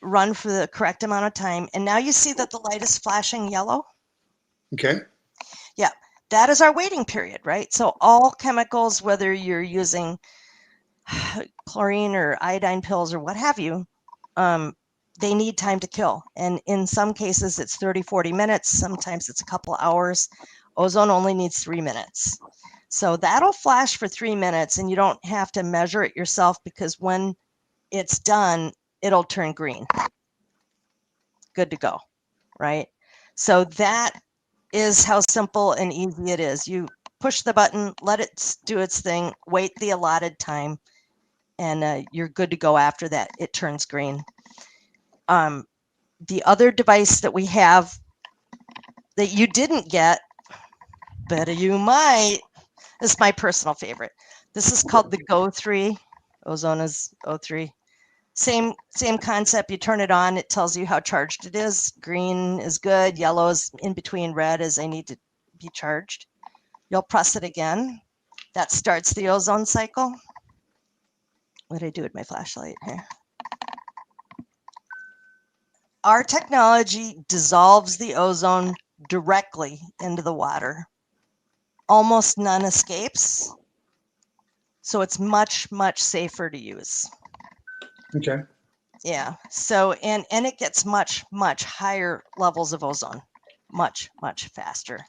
run for the correct amount of time. And now you see that the light is flashing yellow. Okay. Yeah. That is our waiting period, right? So all chemicals, whether you're using chlorine or iodine pills or what have you, they need time to kill. And in some cases, it's 30, 40 minutes. Sometimes it's a couple of hours. Ozone only needs 3 minutes. So that'll flash for 3 minutes, and you don't have to measure it yourself, because when it's done, it'll turn green. Good to go, right? So that is how simple and easy it is. You push the button, let it do its thing, wait the allotted time, and you're good to go after that. It turns green. The other device that we have that you didn't get, but you might, is my personal favorite. This is called the Go 3. Ozone is O3. Same concept. You turn it on, it tells you how charged it is. Green is good, yellow is in between, red is I need to be charged. You'll press it again. That starts the ozone cycle. What did I do with my flashlight here? Our technology dissolves the ozone directly into the water. Almost none escapes. So it's much, much safer to use. Okay. Yeah. So, and it gets much, much higher levels of ozone, much, much faster.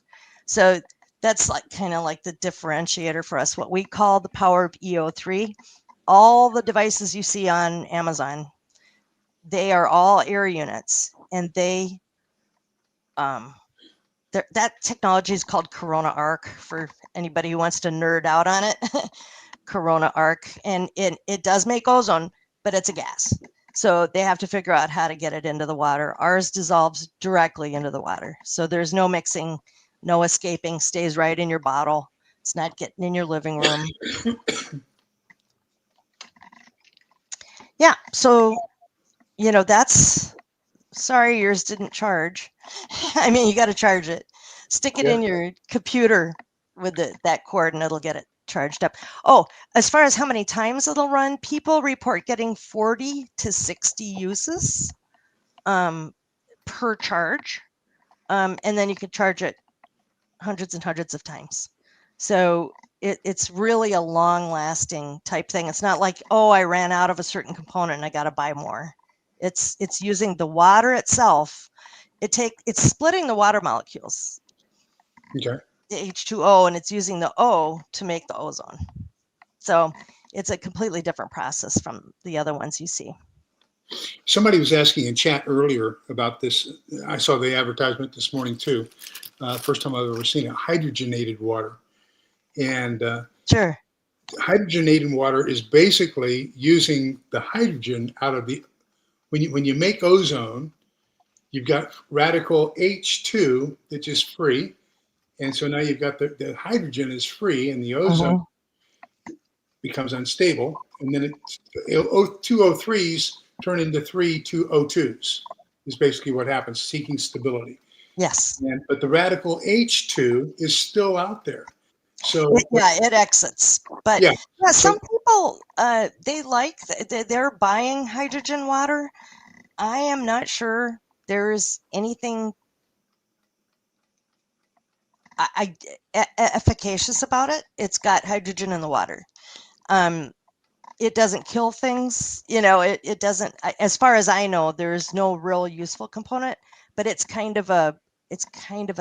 So that's like kind of like the differentiator for us, what we call the power of EO3. All the devices you see on Amazon, they are all air units, and they, that technology is called Corona Arc for anybody who wants to nerd out on it. Corona Arc, and it does make ozone, but it's a gas. So they have to figure out how to get it into the water. Ours dissolves directly into the water. So there's no mixing, no escaping, stays right in your bottle. It's not getting in your living room. Yeah, so, you know, that's, sorry, yours didn't charge. I mean, you got to charge it. Stick it in your computer with that cord and it'll get it charged up. Oh, as far as how many times it'll run, people report getting 40 to 60 uses per charge. And then you can charge it hundreds and hundreds of times. So it's really a long lasting type thing. It's not like, oh, I ran out of a certain component and I got to buy more. It's using the water itself. It's splitting the water molecules. Okay. The H2O, and it's using the O to make the ozone. So it's a completely different process from the other ones you see. Somebody was asking in chat earlier about this. I saw the advertisement this morning too. First time I've ever seen it, hydrogenated water. And sure. Hydrogenated water is basically using the hydrogen out of the, when you make ozone, you've got radical H2 that's just free. And so now you've got the hydrogen is free and the ozone becomes unstable. And then two O3s turn into 3 2O2s is basically what happens, seeking stability. Yes. But the radical H2 is still out there. So it exits. But yeah, some people, they're buying hydrogen water. I am not sure there's anything efficacious about it. It's got hydrogen in the water. It doesn't kill things, you know, it doesn't, as far as I know, there's no real useful component, but it's kind of a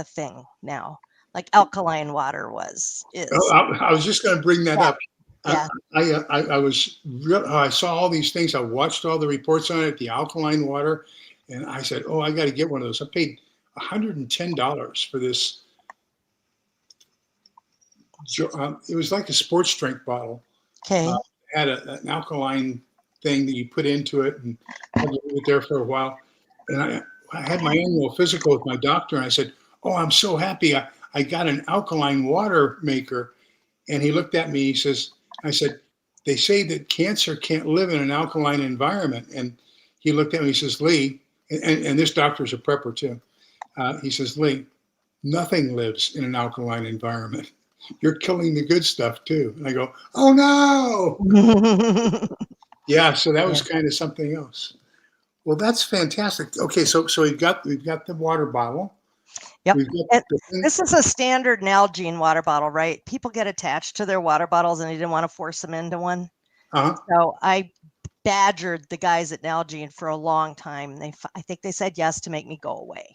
thing now, like alkaline water is. I was just going to bring that up. Yeah. I saw all these things. I watched all the reports on it, the alkaline water, and I said, oh, I got to get one of those. I paid $110 for this. It was like a sports drink bottle. Okay. Had an alkaline thing that you put into it and had to leave it there for a while. And I had my annual physical with my doctor, and I said, oh, I'm so happy. I got an alkaline water maker. And he looked at me, I said, they say that cancer can't live in an alkaline environment. And he looked at me, he says, Lee, and this doctor's a prepper too. He says, Lee, nothing lives in an alkaline environment. You're killing the good stuff too. And I go, oh no. Yeah, so that was kind of something else. Well, that's fantastic. Okay, so we've got the water bottle. Yep. This is a standard Nalgene water bottle, right? People get attached to their water bottles and they didn't want to force them into one. So I badgered the guys at Nalgene for a long time. I think they said yes to make me go away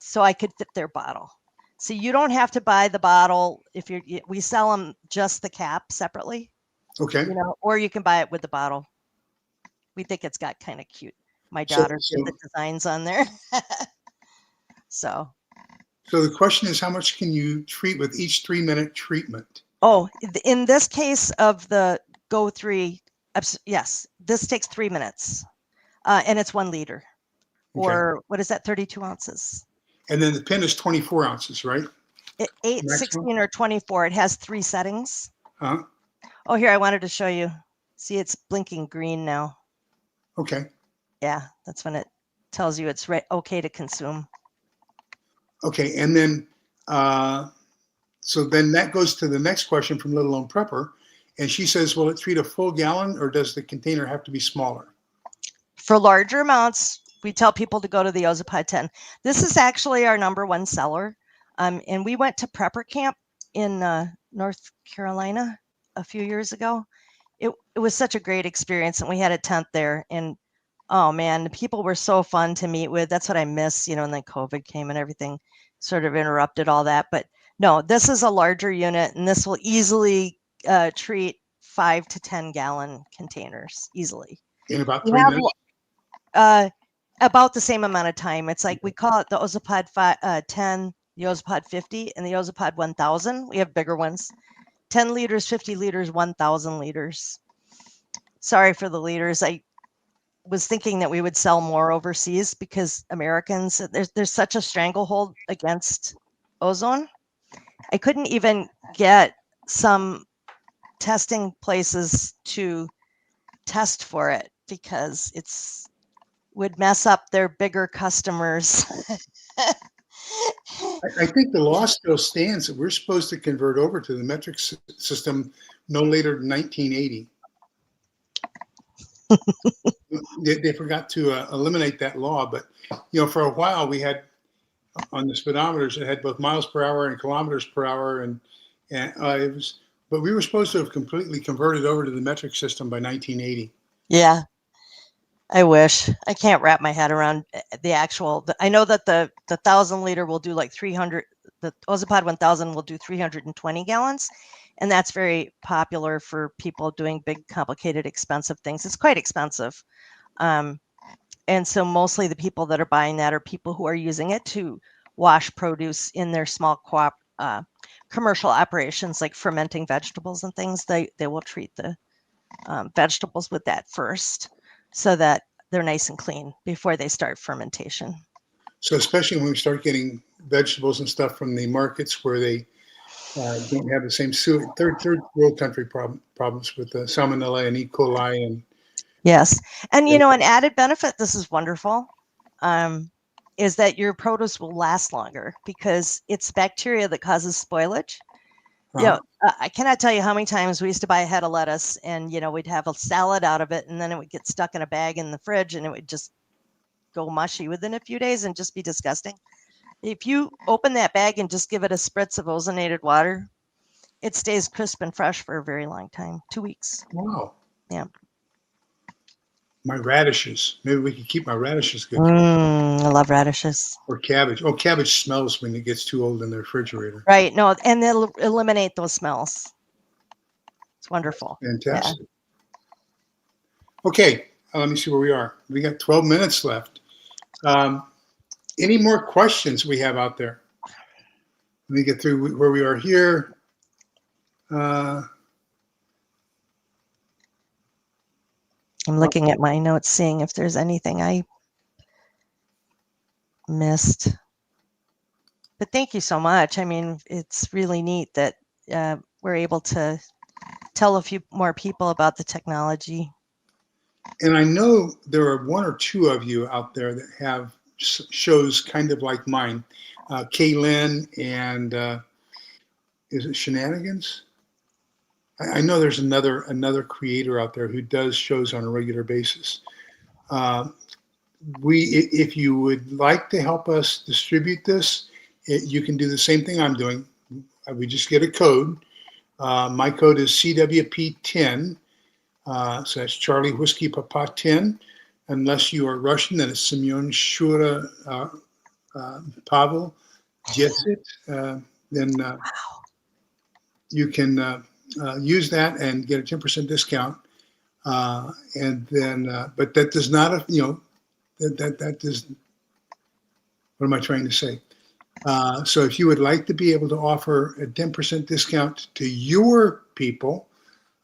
so I could fit their bottle. So you don't have to buy the bottle we sell them just the cap separately. Okay. You know, or you can buy it with the bottle. We think it's got kind of cute. My daughter did the designs on there. So the question is, how much can you treat with each 3-minute treatment? Oh, in this case of the Go 3, yes, this takes 3 minutes, and it's 1 liter, or what is that, 32 ounces. And then the pen is 24 ounces, right? 8, maximum? 16, or 24. It has 3 settings. Uh-huh. Oh, here, I wanted to show you. See, it's blinking green now. Okay. Yeah, that's when it tells you it's okay to consume. Okay. And then, so then that goes to the next question from Little Lone Prepper. And she says, will it treat a full gallon or does the container have to be smaller? For larger amounts, we tell people to go to the Ozapod 10. This is actually our #1 seller. And we went to prepper camp in North Carolina a few years ago. It was such a great experience, and we had a tent there. And oh man, the people were so fun to meet with. That's what I miss, and then COVID came and everything sort of interrupted all that. But no, this is a larger unit, and this will easily treat 5 to 10 gallon containers easily. In about We 3 have minutes? about the same amount of time. It's like we call it the Ozapod 10, the Ozapod 50, and the Ozapod 1000. We have bigger ones, 10 liters, 50 liters, 1,000 liters. Sorry for the liters. I was thinking that we would sell more overseas because Americans, there's such a stranglehold against ozone. I couldn't even get some testing places to test for it because it's would mess up their bigger customers. I think the law still stands that we're supposed to convert over to the metric system no later than 1980. They forgot to eliminate that law, but for a while we had on the speedometers it had both miles per hour and kilometers per hour, and it was. But we were supposed to have completely converted over to the metric system by 1980. Yeah, I wish. I can't wrap my head around the actual. I know that the 1,000 liter will do like 300. The Ozapod 1000 will do 320 gallons, and that's very popular for people doing big, complicated, expensive things. It's quite expensive. And so mostly the people that are buying that are people who are using it to wash produce in their small commercial operations, like fermenting vegetables and things. They will treat the vegetables with that first so that they're nice and clean before they start fermentation. So especially when we start getting vegetables and stuff from the markets where they don't have the same third world country problems with salmonella and E. coli and yes, and an added benefit. This is wonderful. Is that your produce will last longer because it's bacteria that causes spoilage. I cannot tell you how many times we used to buy a head of lettuce and we'd have a salad out of it and then it would get stuck in a bag in the fridge and it would just go mushy within a few days and just be disgusting. If you open that bag and just give it a spritz of ozonated water, it stays crisp and fresh for a very long time, 2 weeks. Wow. Yeah. My radishes. Maybe we could keep my radishes good. I love radishes. Or cabbage. Oh, cabbage smells when it gets too old in the refrigerator. Right. No, and they'll eliminate those smells. It's wonderful. Fantastic. Yeah. Okay. Let me see where we are. We got 12 minutes left. Any more questions we have out there? Let me get through where we are here. I'm looking at my notes, seeing if there's anything I missed. But thank you so much. I mean, it's really neat that we're able to tell a few more people about the technology. And I know there are one or two of you out there that have shows kind of like mine. Kaylin and is it Shenanigans? I know there's another creator out there who does shows on a regular basis. If you would like to help us distribute this, you can do the same thing I'm doing. We just get a code. My code is CWP10. So that's Charlie Whiskey Papa 10. Unless you are Russian, then it's Semyon Shura Pavel Jetsit. Then you can use that and get a 10% discount. And then, but that does not, that does, what am I trying to say? So if you would like to be able to offer a 10% discount to your people,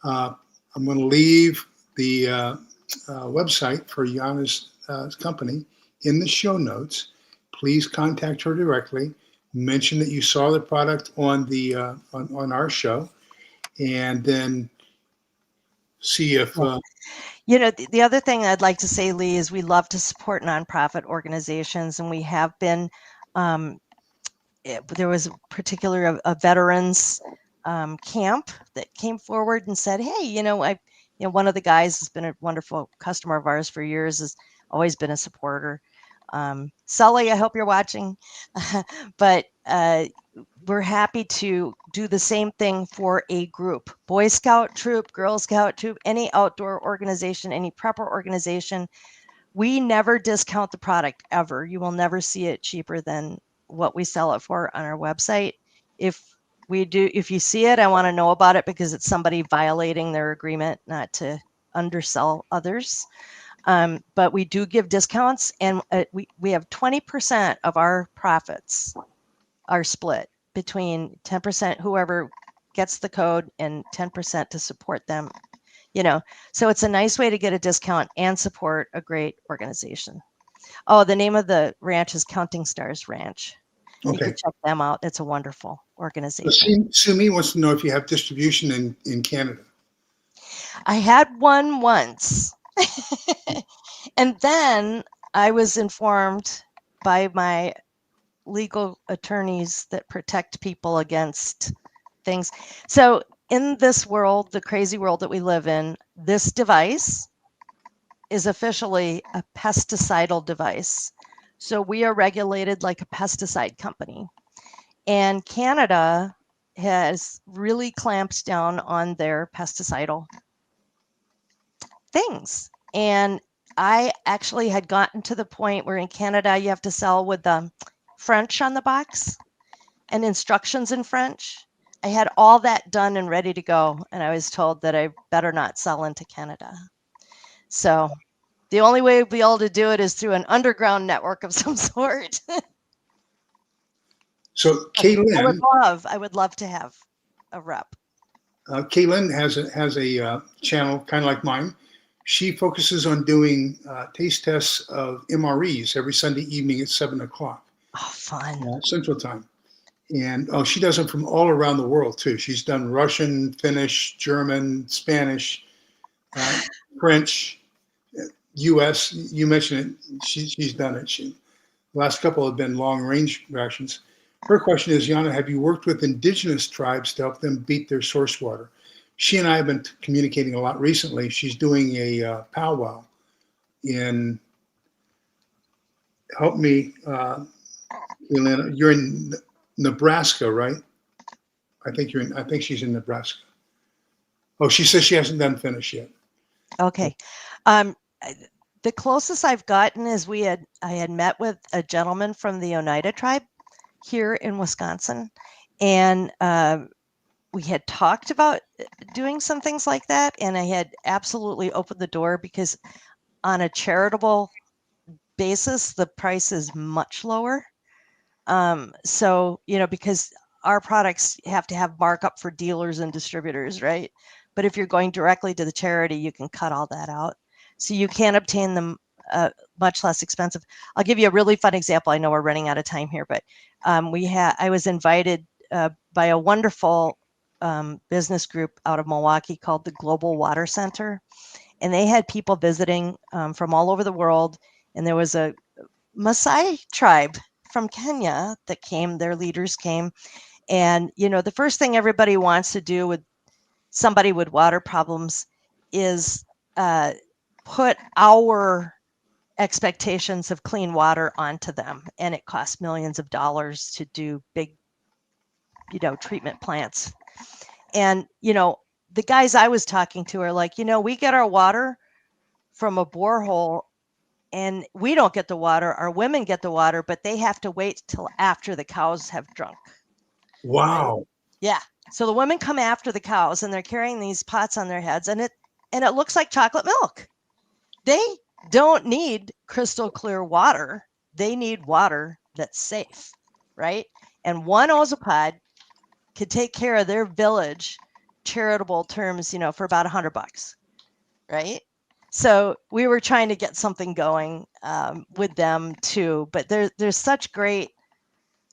I'm going to leave the website for Yana's company in the show notes. Please contact her directly. Mention that you saw the product on the on our show, and then see if The other thing I'd like to say, Lee, is we love to support nonprofit organizations, and we have been. There was a veterans camp that came forward and said, "Hey, one of the guys has been a wonderful customer of ours for years, has always been a supporter. Sully, I hope you're watching, but we're happy to do the same thing for a group, Boy Scout troop, Girl Scout troop, any outdoor organization, any prepper organization. We never discount the product ever. You will never see it cheaper than what we sell it for on our website. If you see it, I want to know about it, because it's somebody violating their agreement not to undersell others. But we do give discounts, and we have 20% of our profits are split between 10% whoever gets the code and 10% to support them. So it's a nice way to get a discount and support a great organization. Oh, the name of the ranch is Counting Stars Ranch. You Okay. can check them out. It's a wonderful organization. Sumi wants to know if you have distribution in Canada. I had one once. And then I was informed by my legal attorneys that protect people against things. So in this world, the crazy world that we live in, this device is officially a pesticidal device. So we are regulated like a pesticide company. And Canada has really clamped down on their pesticidal things. And I actually had gotten to the point where in Canada you have to sell with the French on the box and instructions in French. I had all that done and ready to go, and I was told that I better not sell into Canada. So the only way we'll be able to do it is through an underground network of some sort. So Kaylin, I would love to have a rep. Kaylin has a channel kind of like mine. She focuses on doing taste tests of MREs every Sunday evening at 7:00. Oh, fun. Central Time. And she does them from all around the world too. She's done Russian, Finnish, German, Spanish, French, U.S. You mentioned it. She's done it. The last couple have been long range rations. Her question is, Yana, have you worked with indigenous tribes to help them beat their source water? She and I have been communicating a lot recently. She's doing a powwow in, help me, Elena, you're in Nebraska, right? I think she's in Nebraska. Oh, she says she hasn't done Finnish yet. Okay. The closest I've gotten is I had met with a gentleman from the Oneida tribe here in Wisconsin, and we had talked about doing some things like that, and I had absolutely opened the door, because on a charitable basis, the price is much lower. So, because our products have to have markup for dealers and distributors, right? But if you're going directly to the charity, you can cut all that out. So you can obtain them much less expensive. I'll give you a really fun example. I know we're running out of time here, but I was invited by a wonderful business group out of Milwaukee called the Global Water Center. And they had people visiting from all over the world. And there was a Maasai tribe from Kenya that came, their leaders came. And, the first thing everybody wants to do with somebody with water problems is put our expectations of clean water onto them. And it costs millions of dollars to do big, treatment plants. And, the guys I was talking to are like, we get our water from a borehole, and we don't get the water. Our women get the water, but they have to wait till after the cows have drunk. Wow. Right? Yeah. So the women come after the cows, and they're carrying these pots on their heads, and it looks like chocolate milk. They don't need crystal clear water. They need water that's safe, right? And one Ozapod could take care of their village charitable terms, for about $100, right? So we were trying to get something going with them too, but there's such great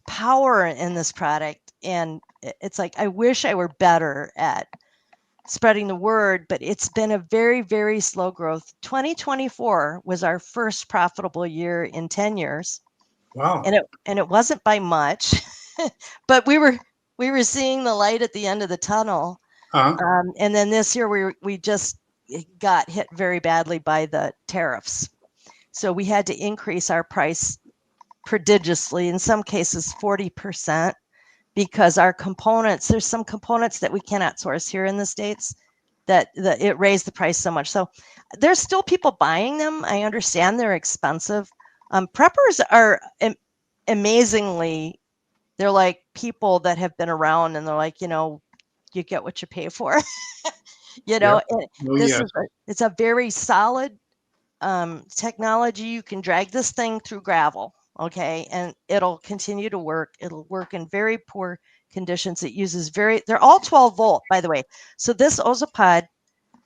power in this product, and it's like I wish I were better at spreading the word, but it's been a very, very slow growth. 2024 was our first profitable year in 10 years. Wow. And it wasn't by much, but we were seeing the light at the end of the tunnel. And then this year we just got hit very badly by the tariffs. So we had to increase our price prodigiously, in some cases 40%, because our components, there's some components that we cannot source here in the States that it raised the price so much. So there's still people buying them. I understand they're expensive. Preppers are amazingly, they're like people that have been around, and they're like, you get what you pay for. Yep. Yes. It's a very solid technology. You can drag this thing through gravel, okay, and it'll continue to work. It'll work in very poor conditions. It uses they're all 12 volt, by the way. So this Ozopod,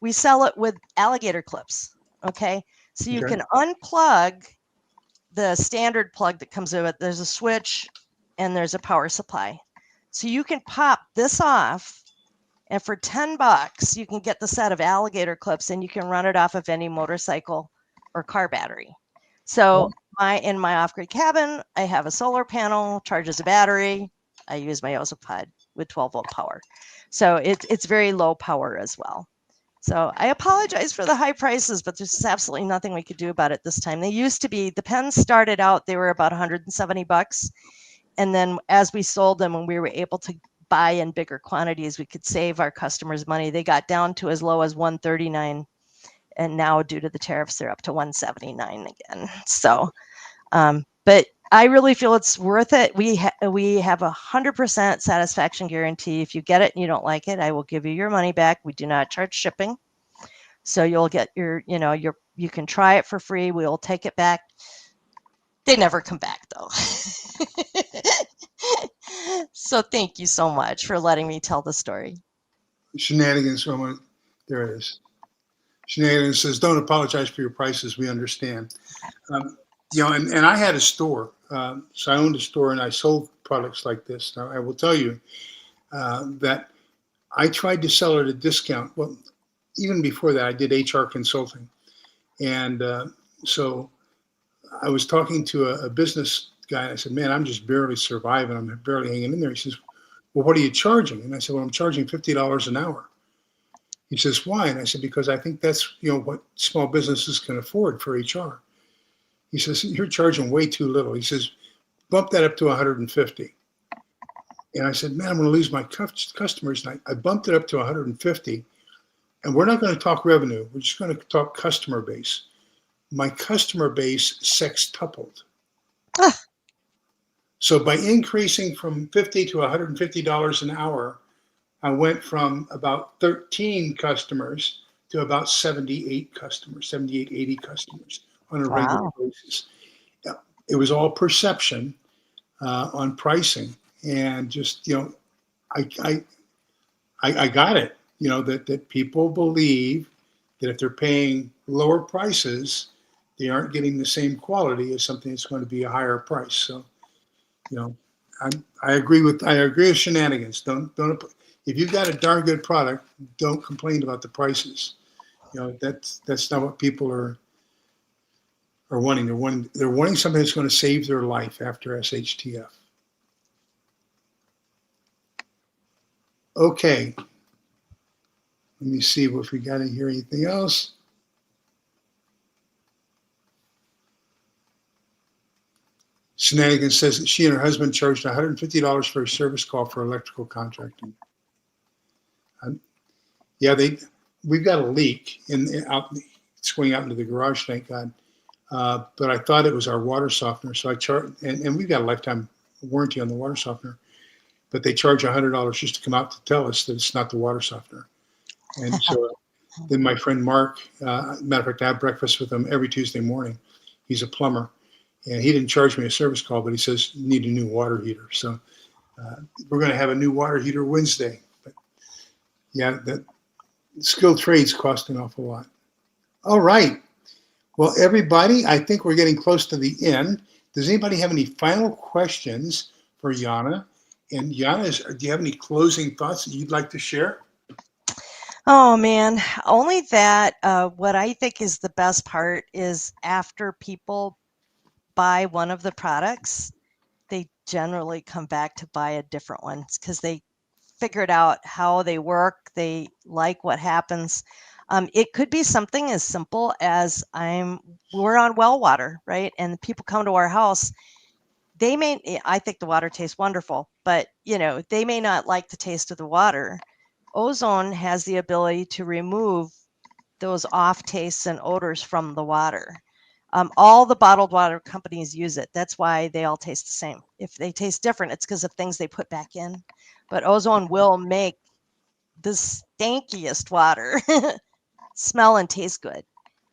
we sell it with alligator clips, okay? So you can unplug the standard plug that comes with it. There's a switch and there's a power supply. So you can pop this off, and for $10, you can get the set of alligator clips, and you can run it off of any motorcycle or car battery. So in my off-grid cabin, I have a solar panel, charges a battery. I use my Ozopod with 12-volt power. So it's very low power as well. So I apologize for the high prices, but there's absolutely nothing we could do about it this time. They used to be, the pens started out, they were about $170. And then as we sold them and we were able to buy in bigger quantities, we could save our customers money. They got down to as low as $139. And now due to the tariffs, they're up to $179 again. So, but I really feel it's worth it. We have 100% satisfaction guarantee. If you get it and you don't like it, I will give you your money back. We do not charge shipping. So you'll get you can try it for free. We'll take it back. They never come back though. So thank you so much for letting me tell the story. Shenanigans, there it is. Shenanigans says, don't apologize for your prices. We understand. And I had a store. So I owned a store and I sold products like this. Now, I will tell you that I tried to sell it at a discount. Well, even before that, I did HR consulting. And so I was talking to a business guy. And I said, man, I'm just barely surviving. I'm barely hanging in there. He says, well, what are you charging? And I said, well, I'm charging $50 an hour. He says, why? And I said, because I think that's what small businesses can afford for HR. He says, you're charging way too little. He says, bump that up to 150. And I said, man, I'm going to lose my customers. And I bumped it up to 150. And we're not going to talk revenue. We're just going to talk customer base. My customer base sextupled. So by increasing from $50 to $150 an hour, I went from about 13 customers to about 78, 80 customers on a regular basis. It was all perception on pricing, and just I got it. That people believe that if they're paying lower prices, they aren't getting the same quality as something that's going to be a higher price. So, I agree with Shenanigans. Don't. If you've got a darn good product, don't complain about the prices. That's not what people are wanting. They're wanting something that's going to save their life after SHTF. Okay. Let me see if we got to hear anything else. Shenanigans says that she and her husband charged $150 for a service call for electrical contracting. We've got a leak it's going out into the garage, thank God. But I thought it was our water softener, so I charged, and we've got a lifetime warranty on the water softener, but they charge $100 just to come out to tell us that it's not the water softener. And so then my friend Mark, matter of fact, I have breakfast with him every Tuesday morning. He's a plumber, and he didn't charge me a service call, but he says, you need a new water heater. So we're going to have a new water heater Wednesday. But yeah, that skilled trades cost an awful lot. All right. Well, everybody, I think we're getting close to the end. Does anybody have any final questions for Yana? And Yana, do you have any closing thoughts that you'd like to share? Oh man, only that what I think is the best part is after people buy one of the products, they generally come back to buy a different one because they figured out how they work. They like what happens. It could be something as simple as we're on well water, right? And people come to our house. I think the water tastes wonderful, but they may not like the taste of the water. Ozone has the ability to remove those off tastes and odors from the water. All the bottled water companies use it. That's why they all taste the same. If they taste different, it's because of things they put back in. But ozone will make the stankiest water smell and taste good.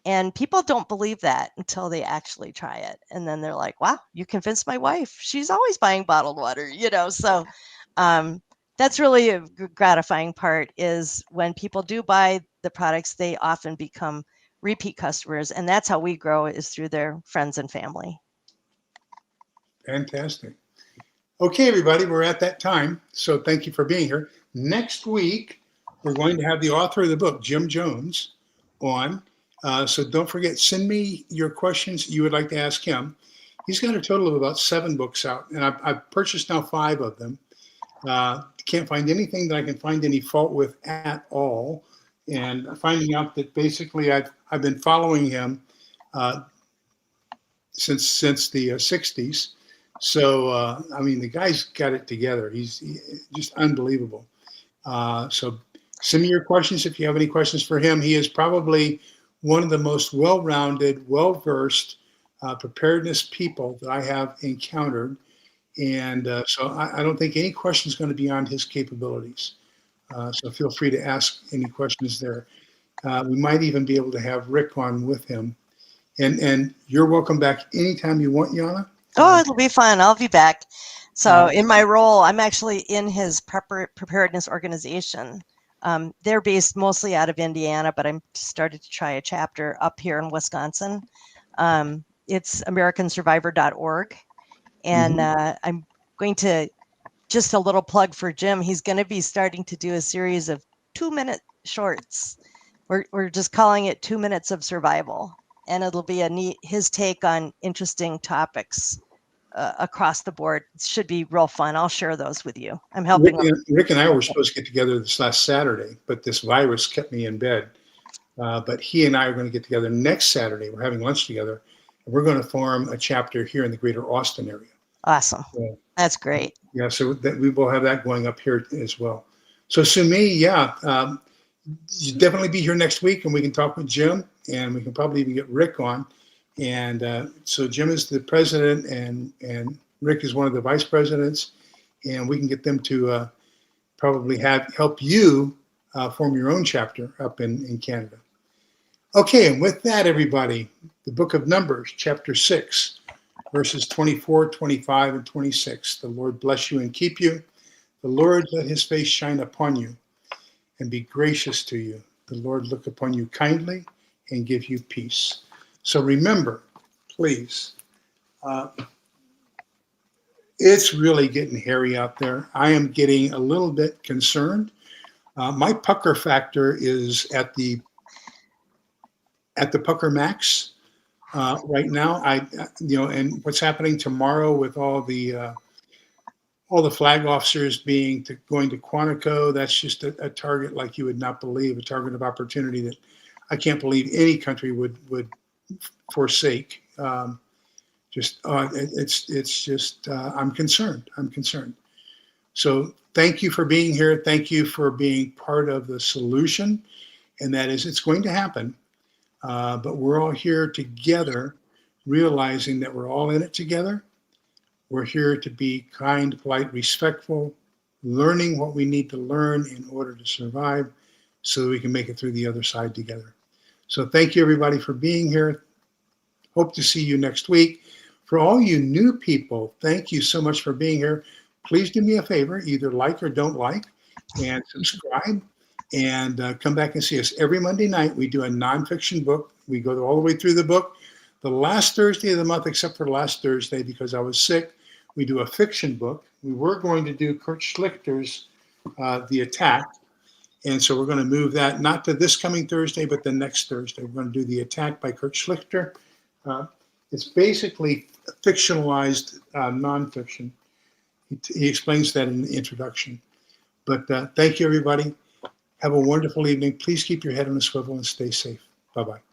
And people don't believe that until they actually try it. And then they're like, wow, you convinced my wife. She's always buying bottled water. So um, that's really a gratifying part is when people do buy the products, they often become repeat customers. And that's how we grow is through their friends and family. Fantastic. Okay, everybody, we're at that time. So thank you for being here. Next week, we're going to have the author of the book, Jim Jones, on. So don't forget, send me your questions you would like to ask him. He's got a total of about 7 books out, and I've purchased now 5 of them. Can't find anything that I can find any fault with at all. And finding out that basically I've been following him since the 60s. So, I mean, the guy's got it together. He's just unbelievable. So send me your questions if you have any questions for him. He is probably one of the most well-rounded, well-versed preparedness people that I have encountered. And so I don't think any question is going to be beyond his capabilities. So feel free to ask any questions there. We might even be able to have Rick on with him. And you're welcome back anytime you want, Yana. Oh, it'll be fun. I'll be back. So in my role, I'm actually in his preparedness organization. They're based mostly out of Indiana, but I'm started to try a chapter up here in Wisconsin. It's americansurvivor.org. And I'm going to, just a little plug for Jim, he's going to be starting to do a series of 2-minute shorts. We're just calling it 2 Minutes of Survival. And it'll be his take on interesting topics across the board. It should be real fun. I'll share those with you. I'm helping Rick and I were supposed to get together this last Saturday, but this virus kept me in bed. But he and I are going to get together next Saturday. We're having lunch together, and we're going to form a chapter here in the greater Austin area. Awesome. So, that's great. Yeah, so that we will have that going up here as well. So Sumi, you definitely be here next week, and we can talk with Jim, and we can probably even get Rick on. And so Jim is the president, and Rick is one of the vice presidents, and we can get them to probably help you form your own chapter up in Canada. Okay, and with that, everybody, the book of Numbers, chapter 6, verses 24, 25, and 26. The Lord bless you and keep you. The Lord let his face shine upon you and be gracious to you. The Lord look upon you kindly and give you peace. So remember, please, it's really getting hairy out there. I am getting a little bit concerned. My pucker factor is at the pucker max right now. And what's happening tomorrow with all the flag officers going to Quantico, that's just a target like you would not believe, a target of opportunity that I can't believe any country would forsake. It's just I'm concerned. So thank you for being here. Thank you for being part of the solution, and that is it's going to happen. But we're all here together, realizing that we're all in it together. We're here to be kind, polite, respectful, learning what we need to learn in order to survive so that we can make it through the other side together. So thank you, everybody, for being here. Hope to see you next week. For all you new people, thank you so much for being here. Please do me a favor, either like or don't like, and subscribe, and come back and see us. Every Monday night, we do a nonfiction book. We go all the way through the book. The last Thursday of the month, except for last Thursday, because I was sick, we do a fiction book. We were going to do Kurt Schlichter's The Attack, And so we're going to move that not to this coming Thursday, but the next Thursday. We're going to do The Attack by Kurt Schlichter. It's basically fictionalized nonfiction. He explains that in the introduction. But thank you, everybody. Have a wonderful evening. Please keep your head on a swivel and stay safe. Bye-bye.